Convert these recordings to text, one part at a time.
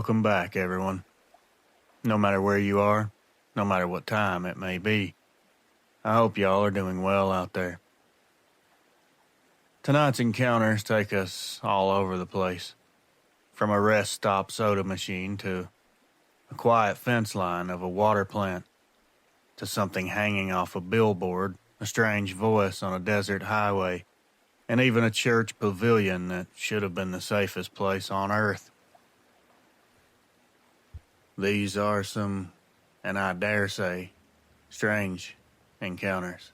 Welcome back, everyone. No matter where you are, no matter what time it may be, I hope y'all are doing well out there. Tonight's encounters take us all over the place, from a rest stop soda machine to a quiet fence line of a water plant, to something hanging off a billboard, a strange voice on a desert highway, and even a church pavilion that should have been the safest place on earth. These are some, and I dare say, strange encounters.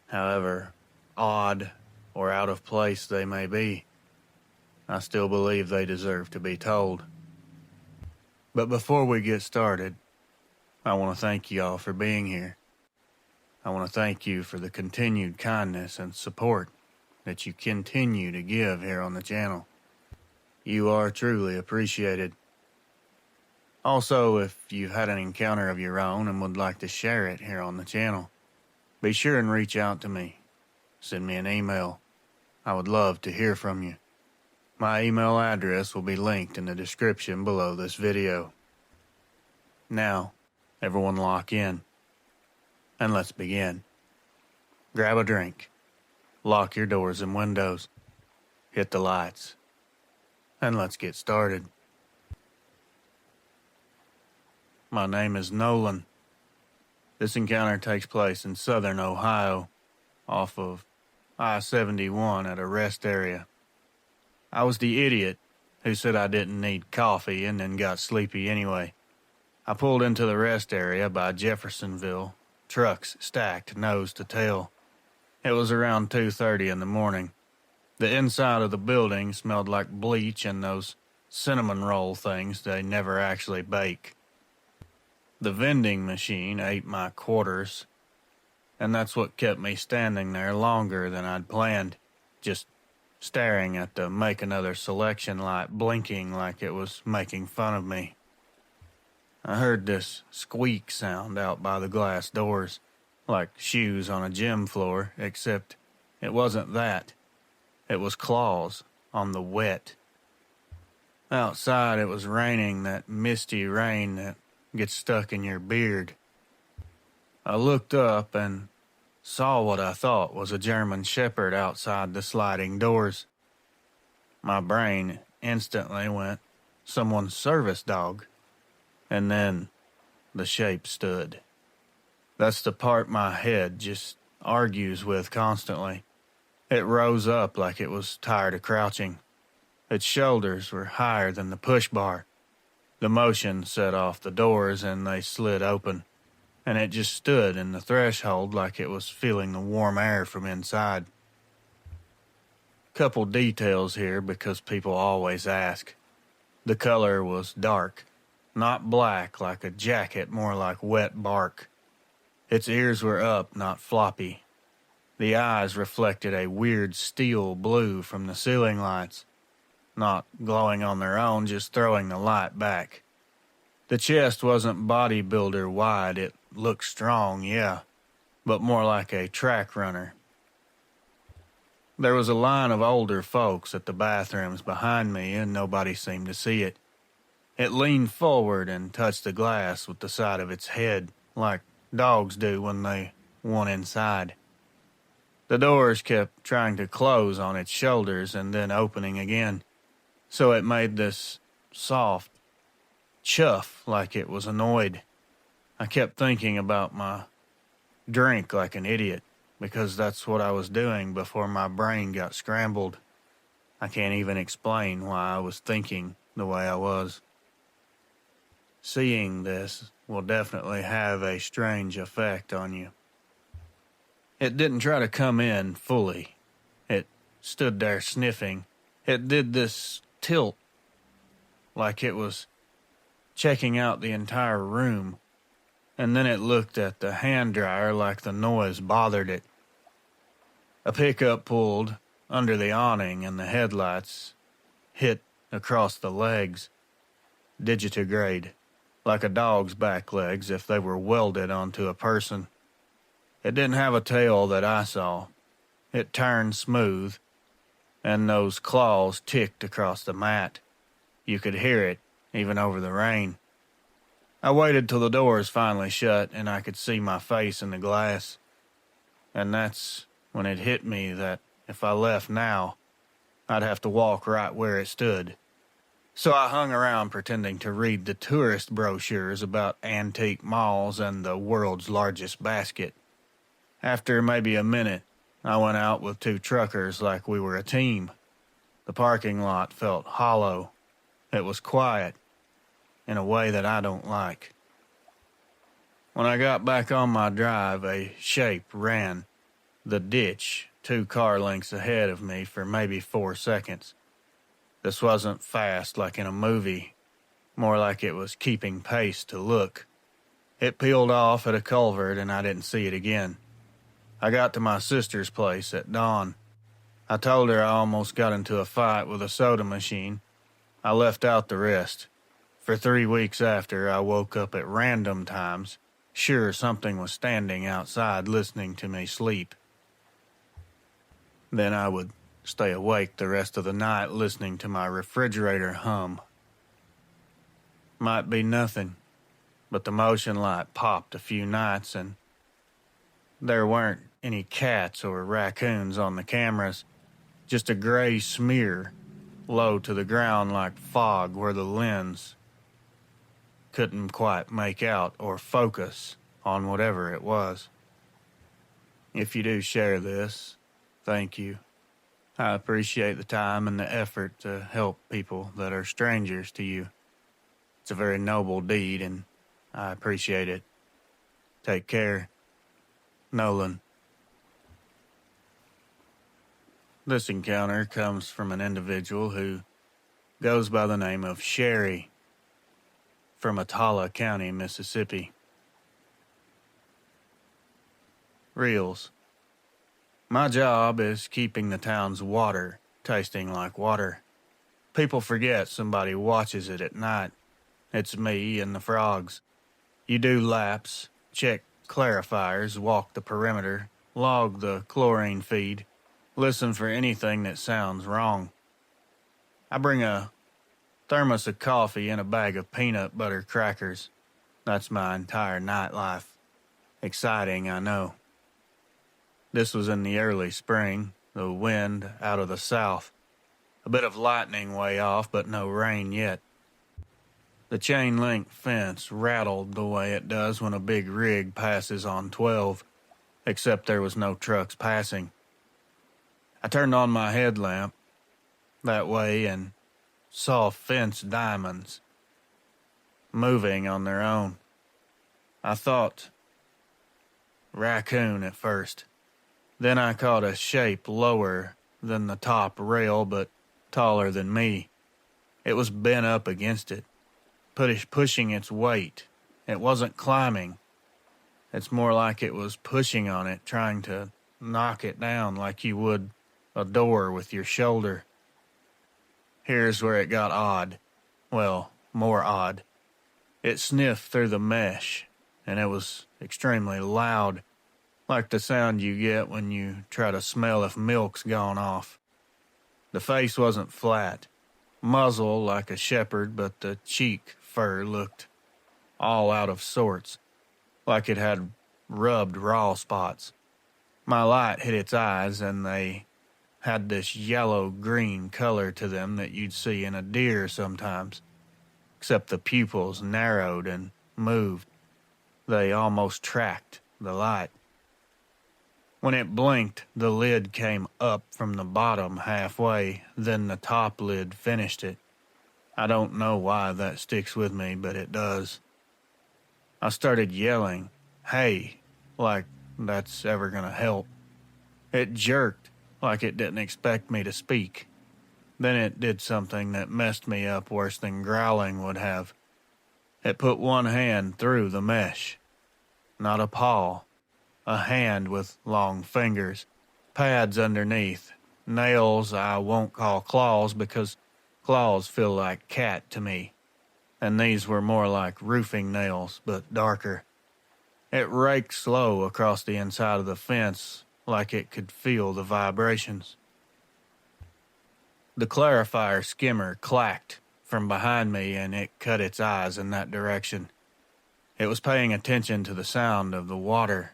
However odd or out of place they may be, I still believe they deserve to be told. But before we get started, I want to thank y'all for being here. I want to thank you for the continued kindness and support that you continue to give here on the channel. You are truly appreciated. Also, if you've had an encounter of your own and would like to share it here on the channel, be sure and reach out to me. Send me an email. I would love to hear from you. My email address will be linked in the description below this video. Now, everyone lock in, and let's begin. Grab a drink, lock your doors and windows, hit the lights, and let's get started. My name is Nolan. This encounter takes place in southern Ohio, off of I-71 at a rest area. I was the idiot who said I didn't need coffee and then got sleepy anyway. I pulled into the rest area by Jeffersonville, trucks stacked nose to tail. It was around 2:30 in the morning. The inside of the building smelled like bleach and those cinnamon roll things they never actually bake. The vending machine ate my quarters, and that's what kept me standing there longer than I'd planned, just staring at the make another selection light blinking like it was making fun of me. I heard this squeak sound out by the glass doors, like shoes on a gym floor, except it wasn't that. It was claws on the wet. Outside it was raining, that misty rain that gets stuck in your beard. I looked up and saw what I thought was a German Shepherd outside the sliding doors. My brain instantly went, someone's service dog. And then the shape stood. That's the part my head just argues with constantly. It rose up like it was tired of crouching. Its shoulders were higher than the push bar. The motion set off the doors and they slid open, and it just stood in the threshold like it was feeling the warm air from inside. Couple details here because people always ask. The color was dark, not black like a jacket, more like wet bark. Its ears were up, not floppy. The eyes reflected a weird steel blue from the ceiling lights. Not glowing on their own, just throwing the light back. The chest wasn't bodybuilder wide. It looked strong, yeah, but more like a track runner. There was a line of older folks at the bathrooms behind me, and nobody seemed to see it. It leaned forward and touched the glass with the side of its head, like dogs do when they want inside. The doors kept trying to close on its shoulders and then opening again. So it made this soft chuff like it was annoyed. I kept thinking about my drink like an idiot, because that's what I was doing before my brain got scrambled. I can't even explain why I was thinking the way I was. Seeing this will definitely have a strange effect on you. It didn't try to come in fully. It stood there sniffing. It did this tilt, like it was checking out the entire room, and then it looked at the hand dryer like the noise bothered it. A pickup pulled under the awning and the headlights hit across the legs, digitigrade, like a dog's back legs if they were welded onto a person. It didn't have a tail that I saw. It turned smooth, and those claws ticked across the mat. You could hear it even over the rain. I waited till the doors finally shut and I could see my face in the glass. And that's when it hit me that if I left now, I'd have to walk right where it stood. So I hung around pretending to read the tourist brochures about antique malls and the world's largest basket. After maybe a minute, I went out with two truckers like we were a team. The parking lot felt hollow. It was quiet, in a way that I don't like. When I got back on my drive, a shape ran the ditch 2 car lengths ahead of me for maybe 4 seconds. This wasn't fast like in a movie, more like it was keeping pace to look. It peeled off at a culvert and I didn't see it again. I got to my sister's place at dawn. I told her I almost got into a fight with a soda machine. I left out the rest. For 3 weeks after, I woke up at random times, sure something was standing outside listening to me sleep. Then I would stay awake the rest of the night listening to my refrigerator hum. Might be nothing, but the motion light popped a few nights and there weren't any cats or raccoons on the cameras, just a gray smear low to the ground like fog where the lens couldn't quite make out or focus on whatever it was. If you do share this, thank you. I appreciate the time and the effort to help people that are strangers to you. It's a very noble deed, and I appreciate it. Take care. Nolan. This encounter comes from an individual who goes by the name of Sherry from Attala County, Mississippi. Reels. My job is keeping the town's water tasting like water. People forget somebody watches it at night. It's me and the frogs. You do laps, check clarifiers, walk the perimeter, log the chlorine feed, listen for anything that sounds wrong. I bring a thermos of coffee and a bag of peanut butter crackers. That's my entire nightlife. Exciting, I know. This was in the early spring, the wind out of the south. A bit of lightning way off, but no rain yet. The chain-link fence rattled the way it does when a big rig passes on 12, except there was no trucks passing. I turned on my headlamp that way and saw fence diamonds moving on their own. I thought raccoon at first. Then I caught a shape lower than the top rail but taller than me. It was bent up against it, pushing its weight. It wasn't climbing. It's more like it was pushing on it, trying to knock it down like you would a door with your shoulder. Here's where it got odd. Well, more odd. It sniffed through the mesh, and it was extremely loud, like the sound you get when you try to smell if milk's gone off. The face wasn't flat, muzzle like a shepherd, but the cheek fur looked all out of sorts, like it had rubbed raw spots. My light hit its eyes, and they had this yellow-green color to them that you'd see in a deer sometimes, except the pupils narrowed and moved. They almost tracked the light. When it blinked, the lid came up from the bottom halfway, then the top lid finished it. I don't know why that sticks with me, but it does. I started yelling, "Hey," like that's ever gonna help. It jerked, like it didn't expect me to speak. Then it did something that messed me up worse than growling would have. It put one hand through the mesh. Not a paw. A hand with long fingers, pads underneath, nails I won't call claws because claws feel like cat to me, and these were more like roofing nails, but darker. It raked slow across the inside of the fence like it could feel the vibrations. The clarifier skimmer clacked from behind me, and it cut its eyes in that direction. It was paying attention to the sound of the water.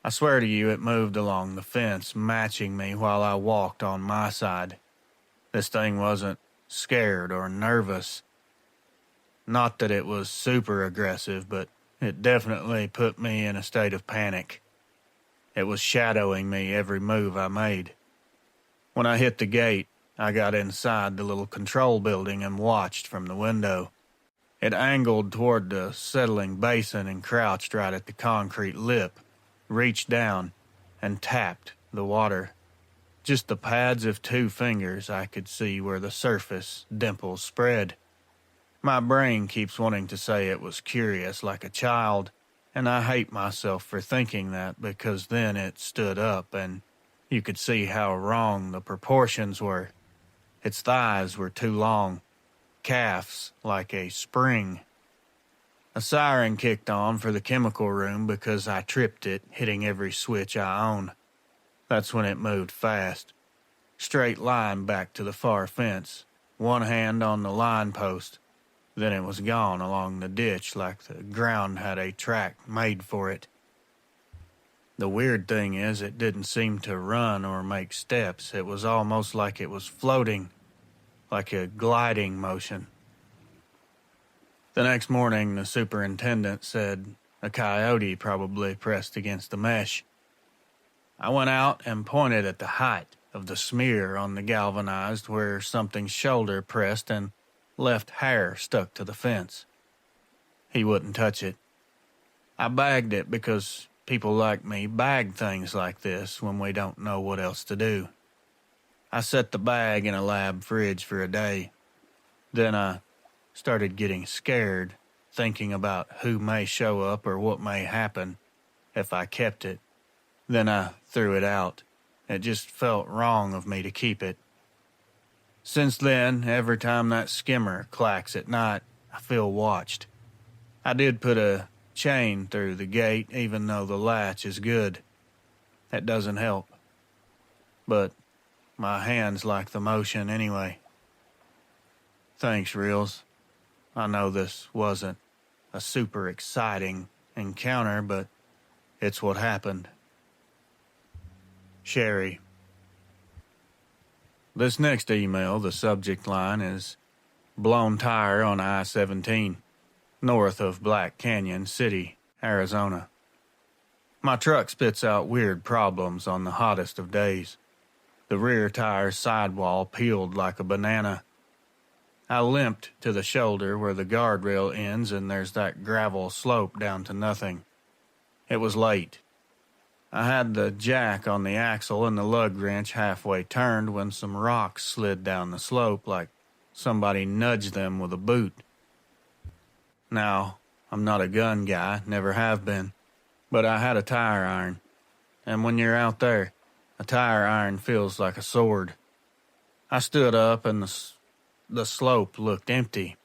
I swear to you, it moved along the fence, matching me while I walked on my side. This thing wasn't scared or nervous. Not that it was super aggressive, but it definitely put me in a state of panic. It was shadowing me every move I made. When I hit the gate, I got inside the little control building and watched from the window. It angled toward the settling basin and crouched right at the concrete lip, reached down, and tapped the water. Just the pads of 2 fingers I could see where the surface dimples spread. My brain keeps wanting to say it was curious like a child, and I hate myself for thinking that because then it stood up and you could see how wrong the proportions were. Its thighs were too long, calves like a spring. A siren kicked on for the chemical room because I tripped it, hitting every switch I own. That's when it moved fast. Straight line back to the far fence, one hand on the line post. Then it was gone along the ditch like the ground had a track made for it. The weird thing is it didn't seem to run or make steps. It was almost like it was floating, like a gliding motion. The next morning, the superintendent said a coyote probably pressed against the mesh. I went out and pointed at the height of the smear on the galvanized where something's shoulder pressed and left hair stuck to the fence. He wouldn't touch it. I bagged it because people like me bag things like this when we don't know what else to do. I set the bag in a lab fridge for a day. Then I started getting scared, thinking about who may show up or what may happen if I kept it. Then I threw it out. It just felt wrong of me to keep it. Since then, every time that skimmer clacks at night, I feel watched. I did put a chain through the gate, even though the latch is good. That doesn't help. But my hands like the motion anyway. Thanks, Reels. I know this wasn't a super exciting encounter, but it's what happened. Sherry. This next email, the subject line is blown tire on I-17, north of Black Canyon City, Arizona. My truck spits out weird problems on the hottest of days. The rear tire's sidewall peeled like a banana. I limped to the shoulder where the guardrail ends and there's that gravel slope down to nothing. It was late. I had the jack on the axle and the lug wrench halfway turned when some rocks slid down the slope like somebody nudged them with a boot. Now, I'm not a gun guy, never have been, but I had a tire iron. And when you're out there, a tire iron feels like a sword. I stood up and the slope looked empty.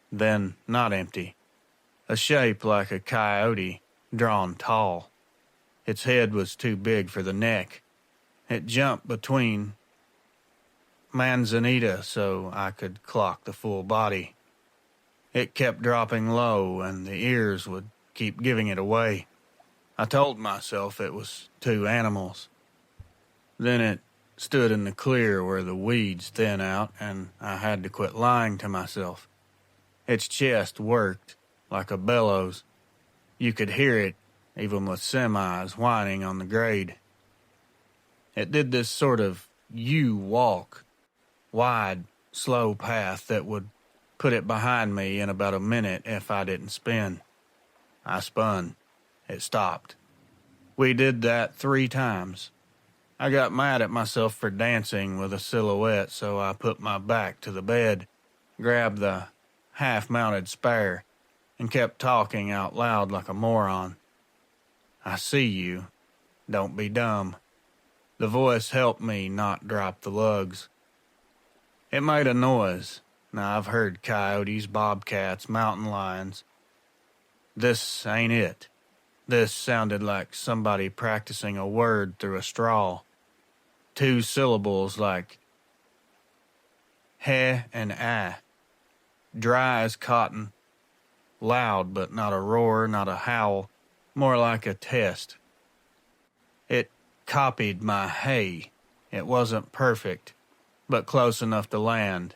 Then not empty. A shape like a coyote, drawn tall. Its head was too big for the neck. It jumped between manzanita so I could clock the full body. It kept dropping low and the ears would keep giving it away. I told myself it was 2 animals. Then it stood in the clear where the weeds thin out and I had to quit lying to myself. Its chest worked like a bellows. You could hear it even with semis whining on the grade. It did this sort of U-walk, wide, slow path that would put it behind me in about a minute if I didn't spin. I spun. It stopped. We did that 3 times. I got mad at myself for dancing with a silhouette, so I put my back to the bed, grabbed the half-mounted spare, and kept talking out loud like a moron. I see you. Don't be dumb. The voice helped me not drop the lugs. It made a noise. Now, I've heard coyotes, bobcats, mountain lions. This ain't it. This sounded like somebody practicing a word through a straw. 2 syllables like heh and ah, dry as cotton, loud but not a roar, not a howl, more like a test. It copied my hey. It wasn't perfect, but close enough to land,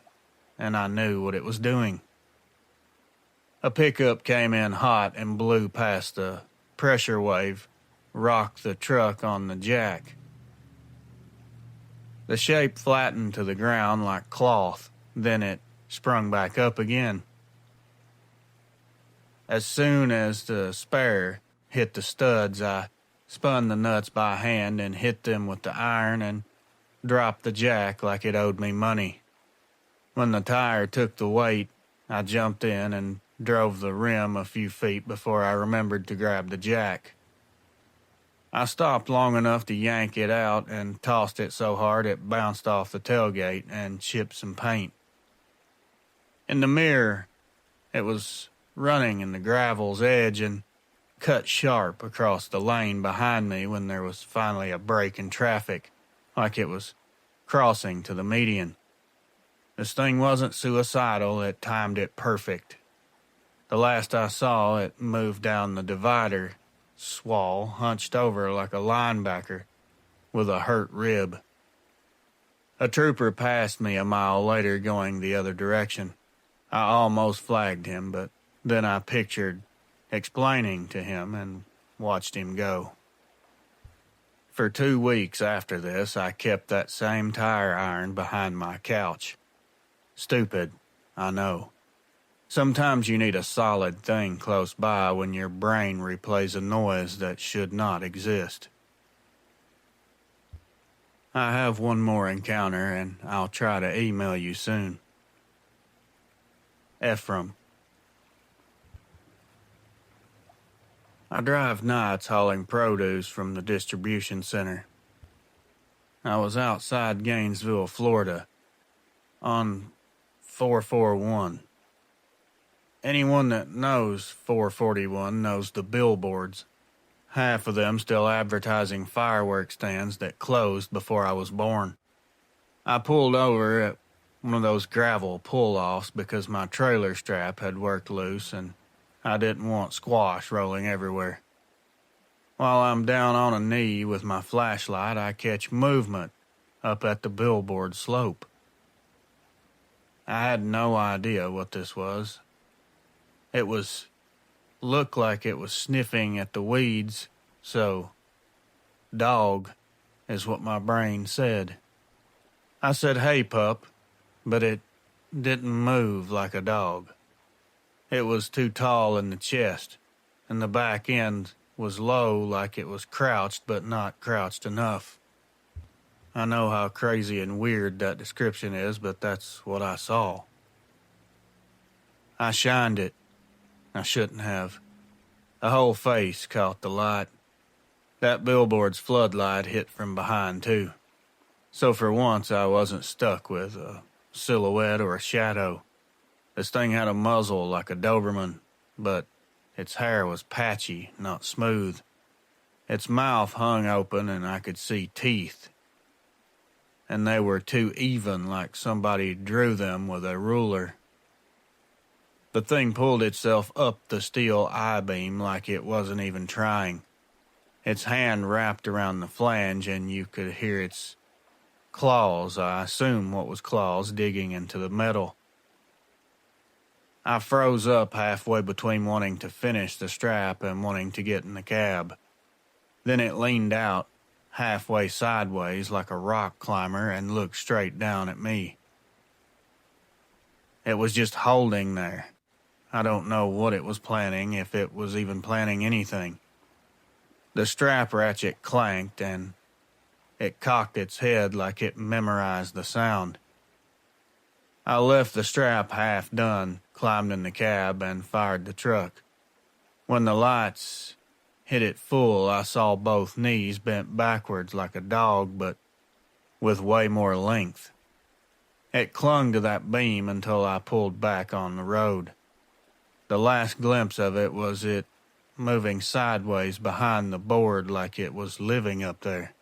and I knew what it was doing. A pickup came in hot and blew past the pressure wave, rocked the truck on the jack. The shape flattened to the ground like cloth, then it sprung back up again. As soon as the spare hit the studs, I spun the nuts by hand and hit them with the iron and dropped the jack like it owed me money. When the tire took the weight, I jumped in and drove the rim a few feet before I remembered to grab the jack. I stopped long enough to yank it out and tossed it so hard it bounced off the tailgate and chipped some paint. In the mirror, it was running in the gravel's edge and cut sharp across the lane behind me when there was finally a break in traffic, like it was crossing to the median. This thing wasn't suicidal, it timed it perfect. The last I saw, it moved down the divider, swall, hunched over like a linebacker with a hurt rib. A trooper passed me a mile later going the other direction. I almost flagged him, but then I pictured explaining to him and watched him go. For 2 weeks after this, I kept that same tire iron behind my couch. Stupid, I know. Sometimes you need a solid thing close by when your brain replays a noise that should not exist. I have one more encounter, and I'll try to email you soon. Ephraim. I drive nights hauling produce from the distribution center. I was outside Gainesville, Florida, on 441. Anyone that knows 441 knows the billboards. Half of them still advertising fireworks stands that closed before I was born. I pulled over at one of those gravel pull-offs because my trailer strap had worked loose and I didn't want squash rolling everywhere. While I'm down on a knee with my flashlight, I catch movement up at the billboard slope. I had no idea what this was. It looked like it was sniffing at the weeds, so dog is what my brain said. I said, "Hey, pup," but it didn't move like a dog. It was too tall in the chest, and the back end was low like it was crouched but not crouched enough. I know how crazy and weird that description is, but that's what I saw. I shined it. I shouldn't have. The whole face caught the light. That billboard's floodlight hit from behind, too. So for once, I wasn't stuck with a silhouette or a shadow. This thing had a muzzle like a Doberman, but its hair was patchy, not smooth. Its mouth hung open and I could see teeth. And they were too even, like somebody drew them with a ruler. The thing pulled itself up the steel I-beam like it wasn't even trying. Its hand wrapped around the flange and you could hear its claws, I assume what was claws, digging into the metal. I froze up halfway between wanting to finish the strap and wanting to get in the cab. Then it leaned out, halfway sideways like a rock climber, and looked straight down at me. It was just holding there. I don't know what it was planning, if it was even planning anything. The strap ratchet clanked, and it cocked its head like it memorized the sound. I left the strap half done, climbed in the cab, and fired the truck. When the lights hit it full, I saw both knees bent backwards like a dog, but with way more length. It clung to that beam until I pulled back on the road. The last glimpse of it was it moving sideways behind the board like it was living up there.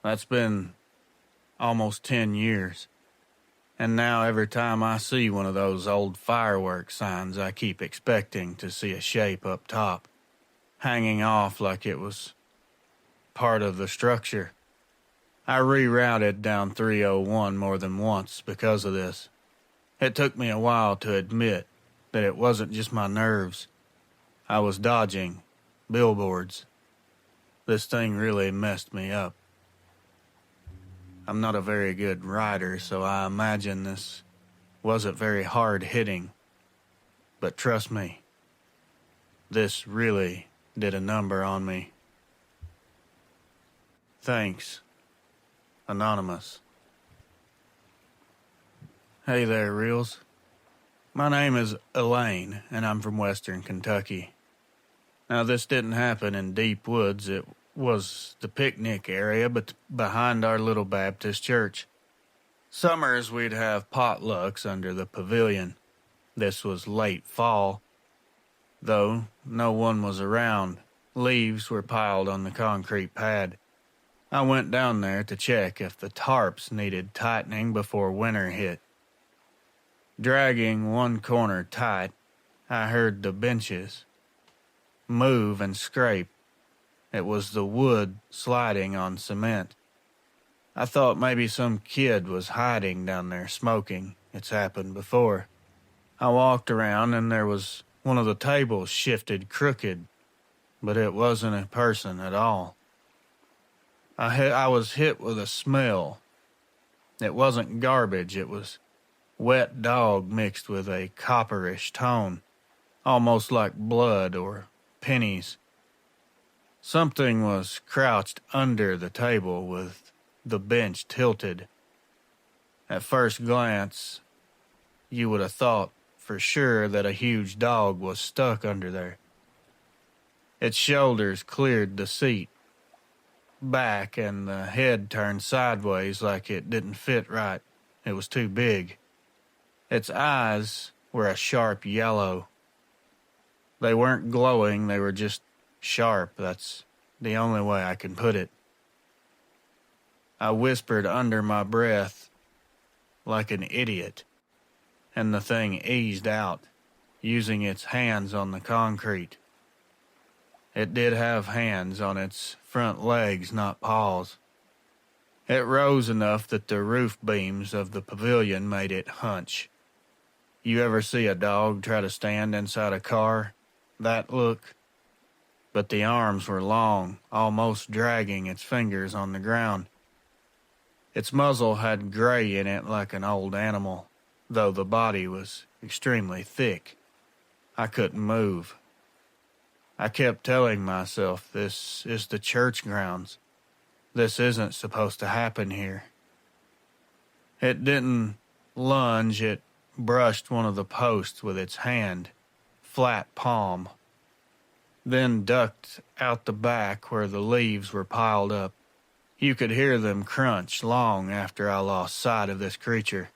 That's been almost 10 years. And now every time I see one of those old fireworks signs, I keep expecting to see a shape up top, hanging off like it was part of the structure. I rerouted down 301 more than once because of this. It took me a while to admit that it wasn't just my nerves. I was dodging billboards. This thing really messed me up. I'm not a very good rider, so I imagine this wasn't very hard hitting. But trust me, this really did a number on me. Thanks, Anonymous. Hey there, Reels. My name is Elaine, and I'm from Western Kentucky. Now, this didn't happen in deep woods. It was the picnic area but behind our little Baptist church. Summers, we'd have potlucks under the pavilion. This was late fall, though no one was around. Leaves were piled on the concrete pad. I went down there to check if the tarps needed tightening before winter hit. Dragging one corner tight, I heard the benches move and scrape. It was the wood sliding on cement. I thought maybe some kid was hiding down there smoking. It's happened before. I walked around and there was one of the tables shifted crooked, but it wasn't a person at all. I was hit with a smell. It wasn't garbage, it was wet dog mixed with a copperish tone, almost like blood or pennies. Something was crouched under the table with the bench tilted. At first glance, you would have thought for sure that a huge dog was stuck under there. Its shoulders cleared the seat back and the head turned sideways like it didn't fit right. It was too big. Its eyes were a sharp yellow. They weren't glowing, they were just sharp. That's the only way I can put it. I whispered under my breath like an idiot, and the thing eased out, using its hands on the concrete. It did have hands on its front legs, not paws. It rose enough that the roof beams of the pavilion made it hunch. You ever see a dog try to stand inside a car? That look? But the arms were long, almost dragging its fingers on the ground. Its muzzle had gray in it like an old animal, though the body was extremely thick. I couldn't move. I kept telling myself, this is the church grounds. This isn't supposed to happen here. It didn't lunge, it brushed one of the posts with its hand, flat palm, then ducked out the back where the leaves were piled up. You could hear them crunch long after I lost sight of this creature.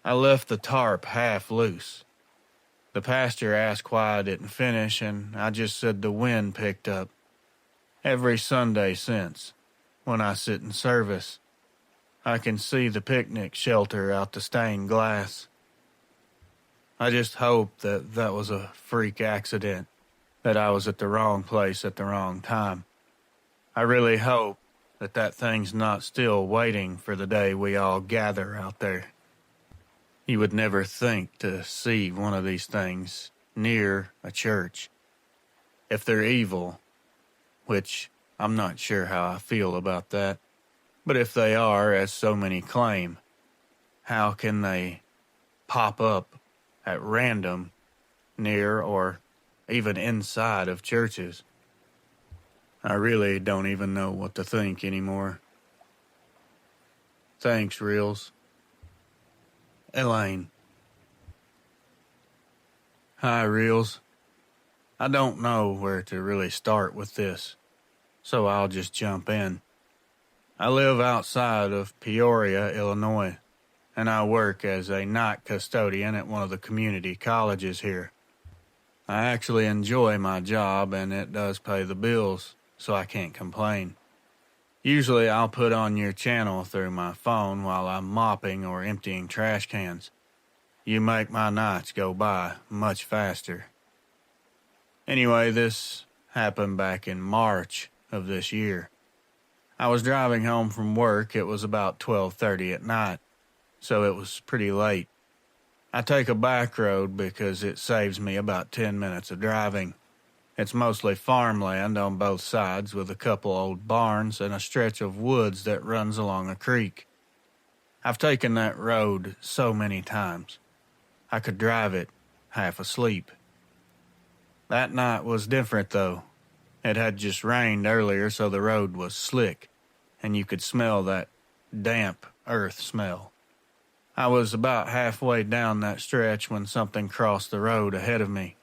I left the tarp half loose. The pastor asked why I didn't finish, and I just said the wind picked up. Every Sunday since, when I sit in service, I can see the picnic shelter out the stained glass. I just hope that that was a freak accident, that I was at the wrong place at the wrong time. I really hope that that thing's not still waiting for the day we all gather out there. You would never think to see one of these things near a church. If they're evil, which I'm not sure how I feel about that, but if they are, as so many claim, how can they pop up at random near or even inside of churches? I really don't even know what to think anymore. Thanks, Reels. Elaine. Hi, Reels. I don't know where to really start with this, so I'll just jump in. I live outside of Peoria, Illinois, and I work as a night custodian at one of the community colleges here. I actually enjoy my job, and it does pay the bills, so I can't complain. Usually I'll put on your channel through my phone while I'm mopping or emptying trash cans. You make my nights go by much faster. Anyway, this happened back in March of this year. I was driving home from work. It was about 12:30 at night, so it was pretty late. I take a back road because it saves me about 10 minutes of driving. It's mostly farmland on both sides with a couple old barns and a stretch of woods that runs along a creek. I've taken that road so many times. I could drive it half asleep. That night was different though. It had just rained earlier, so the road was slick, and you could smell that damp earth smell. I was about halfway down that stretch when something crossed the road ahead of me.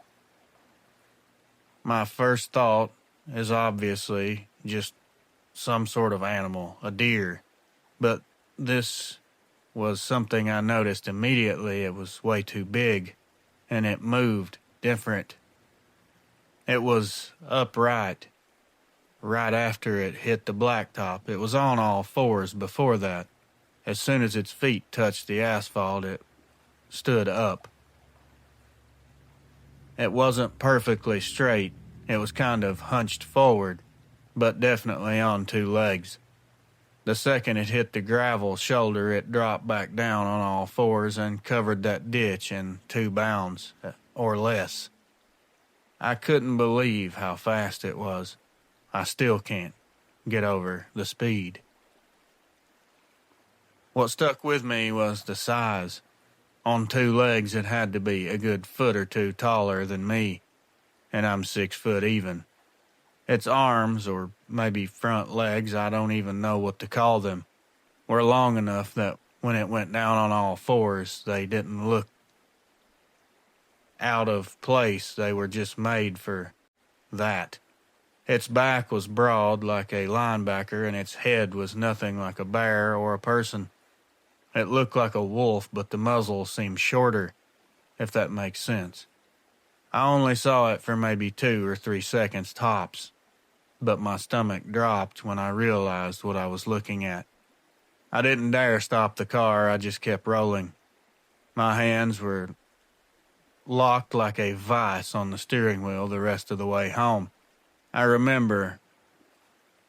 My first thought is obviously just some sort of animal, a deer, but this was something I noticed immediately. It was way too big, and it moved different. It was upright right after it hit the blacktop. It was on all fours before that. As soon as its feet touched the asphalt, it stood up. It wasn't perfectly straight. It was kind of hunched forward, but definitely on two legs. The second it hit the gravel shoulder, it dropped back down on all fours and covered that ditch in 2 bounds, or less. I couldn't believe how fast it was. I still can't get over the speed. What stuck with me was the size. On 2 legs, it had to be a good foot or two taller than me, and I'm 6 foot even. Its arms, or maybe front legs, I don't even know what to call them, were long enough that when it went down on all fours, they didn't look out of place. They were just made for that. Its back was broad like a linebacker, and its head was nothing like a bear or a person. It looked like a wolf, but the muzzle seemed shorter, if that makes sense. I only saw it for maybe 2 or 3 seconds tops, but my stomach dropped when I realized what I was looking at. I didn't dare stop the car. I just kept rolling. My hands were locked like a vice on the steering wheel the rest of the way home. I remember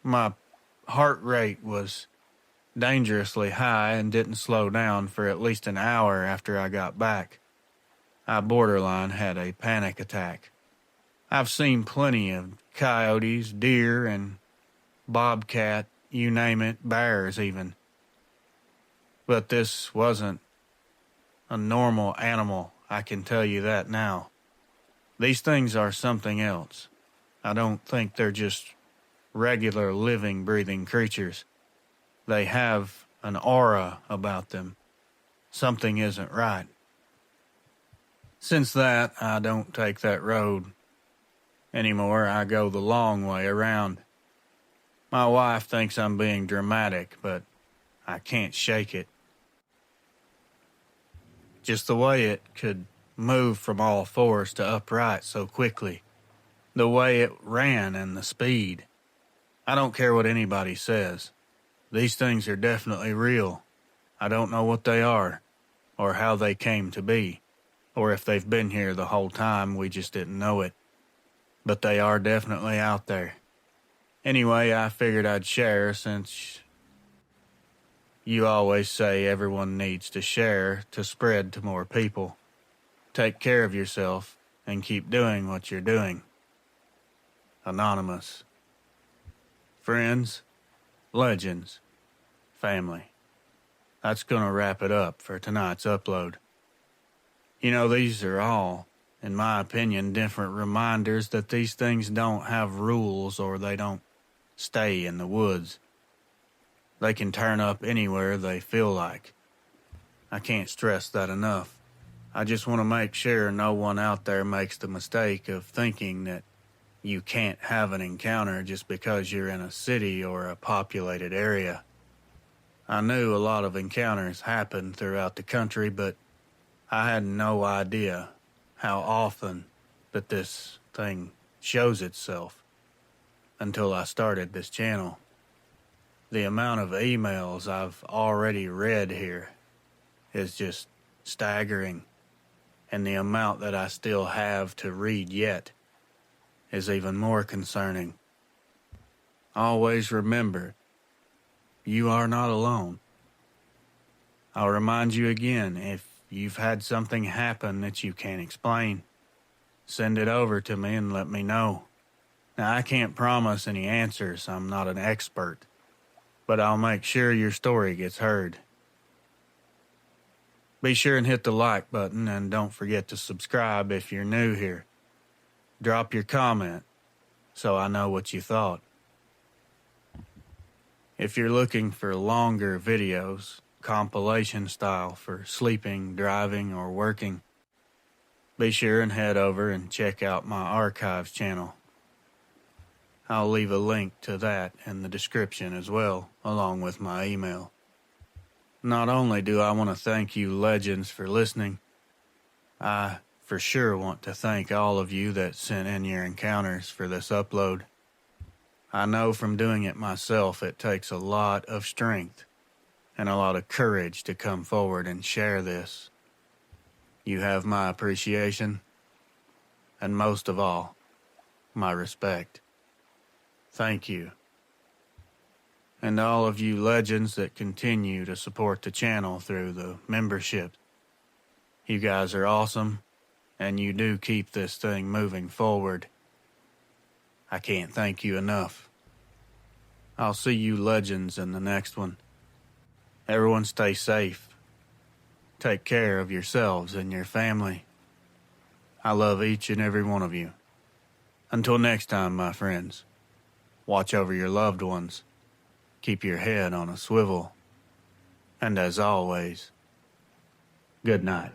my heart rate was dangerously high and didn't slow down for at least an hour after I got back. I borderline had a panic attack. I've seen plenty of coyotes, deer, and bobcat, you name it, bears even. But this wasn't a normal animal, I can tell you that now. These things are something else. I don't think they're just regular living, breathing creatures. They have an aura about them. Something isn't right. Since that, I don't take that road anymore. I go the long way around. My wife thinks I'm being dramatic, but I can't shake it. Just the way it could move from all fours to upright so quickly. The way it ran and the speed. I don't care what anybody says. These things are definitely real. I don't know what they are, or how they came to be, or if they've been here the whole time, we just didn't know it. But they are definitely out there. Anyway, I figured I'd share since you always say everyone needs to share to spread to more people. Take care of yourself and keep doing what you're doing. Anonymous. Friends, legends, family. That's gonna wrap it up for tonight's upload. You know, these are all, in my opinion, different reminders that these things don't have rules or they don't stay in the woods. They can turn up anywhere they feel like. I can't stress that enough. I just want to make sure no one out there makes the mistake of thinking that you can't have an encounter just because you're in a city or a populated area. I knew a lot of encounters happen throughout the country, but I had no idea how often that this thing shows itself until I started this channel. The amount of emails I've already read here is just staggering, and the amount that I still have to read yet is even more concerning. Always remember, you are not alone. I'll remind you again, if you've had something happen that you can't explain, send it over to me and let me know. Now, I can't promise any answers, I'm not an expert, but I'll make sure your story gets heard. Be sure and hit the like button, and don't forget to subscribe if you're new here. Drop your comment so I know what you thought. If you're looking for longer videos, compilation style for sleeping, driving, or working, be sure and head over and check out my archives channel. I'll leave a link to that in the description as well, along with my email. Not only do I want to thank you legends for listening, I for sure want to thank all of you that sent in your encounters for this upload. I know from doing it myself it takes a lot of strength and a lot of courage to come forward and share this. You have my appreciation, and most of all, my respect. Thank you. And all of you legends that continue to support the channel through the membership. You guys are awesome, and you do keep this thing moving forward. I can't thank you enough. I'll see you legends in the next one. Everyone stay safe. Take care of yourselves and your family. I love each and every one of you. Until next time, my friends, watch over your loved ones. Keep your head on a swivel. And as always, good night.